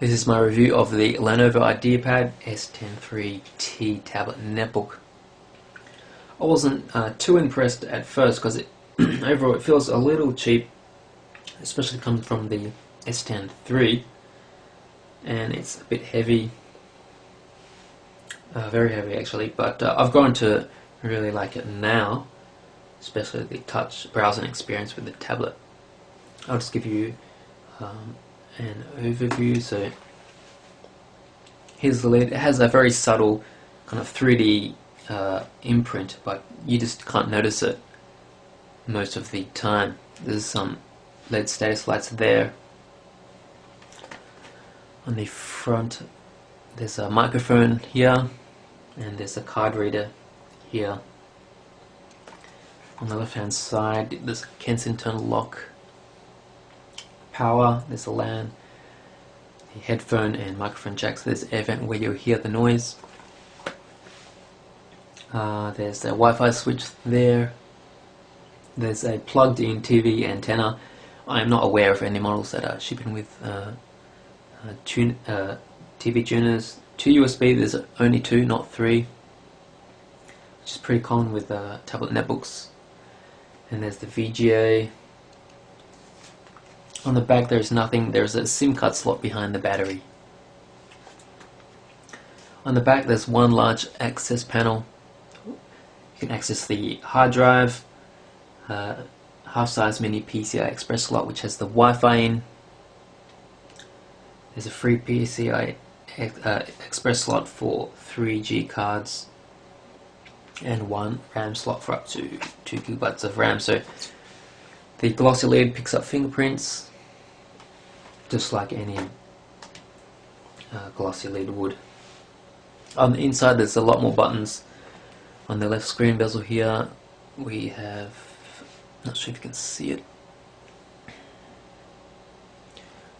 This is my review of the Lenovo IdeaPad S10-3t tablet netbook. I wasn't too impressed at first because overall it feels a little cheap, especially coming from the S10 III, and it's a bit heavy, very heavy actually, but I've grown to really like it now, especially the touch browsing experience with the tablet. I'll just give you an overview. So here's the lid. It has a very subtle kind of 3D imprint, but you just can't notice it most of the time. There's some LED status lights there. On the front there's a microphone here, and there's a card reader here. On the left hand side there's a Kensington lock. Power, there's a LAN, the headphone and microphone jacks. There's air vent where you'll hear the noise. There's a Wi-Fi switch there. There's a plugged in TV antenna. I am not aware of any models that are shipping with TV tuners. 2 USB, there's only 2, not 3, which is pretty common with tablet netbooks. And there's the VGA. On the back there's nothing. There's a SIM card slot behind the battery. On the back there's one large access panel. You can access the hard drive, half-size mini PCI Express slot which has the Wi-Fi in. There's a free PCI Express slot for 3G cards, and one RAM slot for up to 2 GB of RAM. So the glossy lid picks up fingerprints, just like any glossy lid would. On the inside there's a lot more buttons. On the left screen bezel here we have, not sure if you can see it,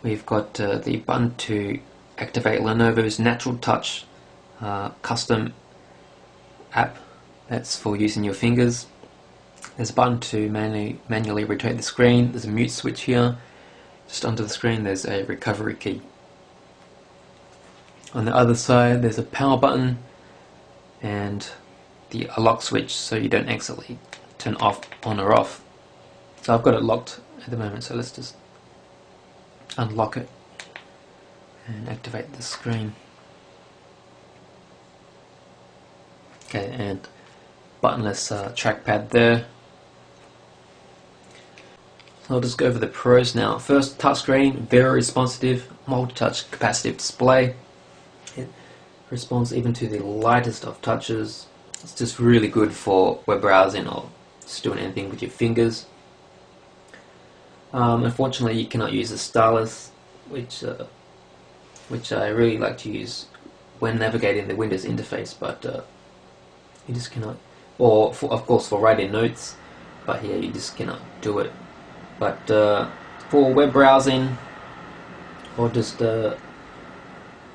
we've got the button to activate Lenovo's Natural Touch custom app. That's for using your fingers. There's a button to manually rotate the screen. There's a mute switch here. Just under the screen there's a recovery key. On the other side there's a power button and a lock switch so you don't accidentally turn on or off. So I've got it locked at the moment, so let's just unlock it and activate the screen. Okay, and buttonless trackpad there. So I'll just go over the pros now. First, touchscreen, very responsive, multi-touch capacitive display. It responds even to the lightest of touches. It's just really good for web browsing or just doing anything with your fingers. Unfortunately, you cannot use the stylus, which I really like to use when navigating the Windows interface, but you just cannot. Or of course for writing notes, but here you just cannot do it. But for web browsing or just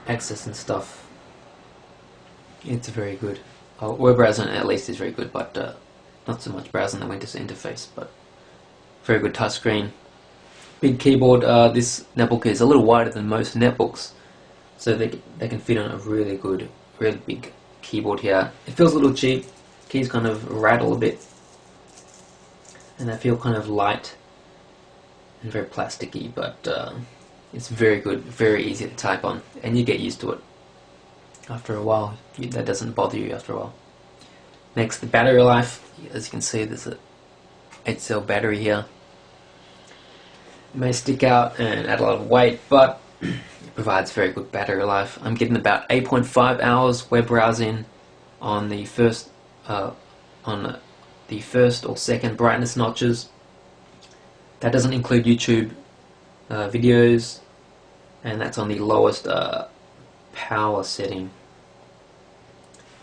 access and stuff, it's very good. Web browsing at least is very good, but not so much browsing the Windows interface. But very good touchscreen. Big keyboard. This netbook is a little wider than most netbooks, so they can fit on a really good, really big keyboard here. It feels a little cheap. Keys kind of rattle a bit, and they feel kind of light and very plasticky, but it's very good, very easy to type on, and you get used to it after a while. That doesn't bother you after a while. Next, the battery life. As you can see, there's a 8-cell battery here. It may stick out and add a lot of weight, but it provides very good battery life. I'm getting about 8.5 hours web browsing on the first or second brightness notches. That doesn't include YouTube videos, and that's on the lowest power setting.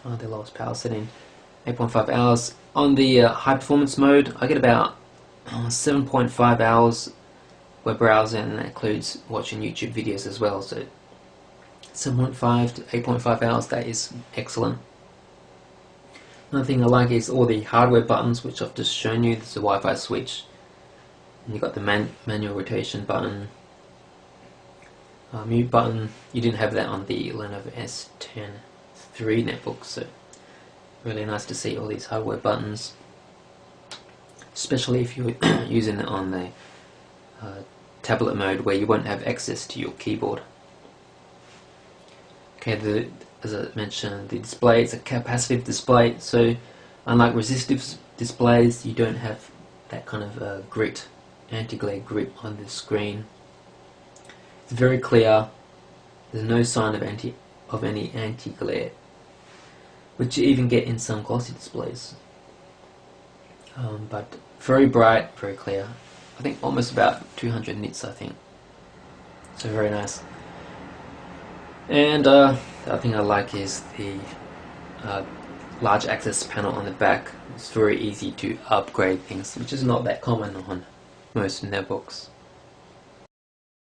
The lowest power setting, 8.5 hours. On the high performance mode, I get about 7.5 hours web browsing, and that includes watching YouTube videos as well. So 7.5 to 8.5 hours, that is excellent. Another thing I like is all the hardware buttons, which I've just shown you. There's a Wi-Fi switch, and you've got the manual rotation button. mute button. You didn't have that on the Lenovo S10-3 netbook, so really nice to see all these hardware buttons, especially if you're using it on the tablet mode where you won't have access to your keyboard. Okay, as I mentioned, the display is a capacitive display, so unlike resistive displays, you don't have that kind of grit, anti-glare grit on the screen. It's very clear. There's no sign of any anti-glare, which you even get in some glossy displays. But very bright, very clear. I think almost about 200 nits, I think. So very nice. And the other thing I like is the large access panel on the back. It's very easy to upgrade things, which is not that common on most netbooks.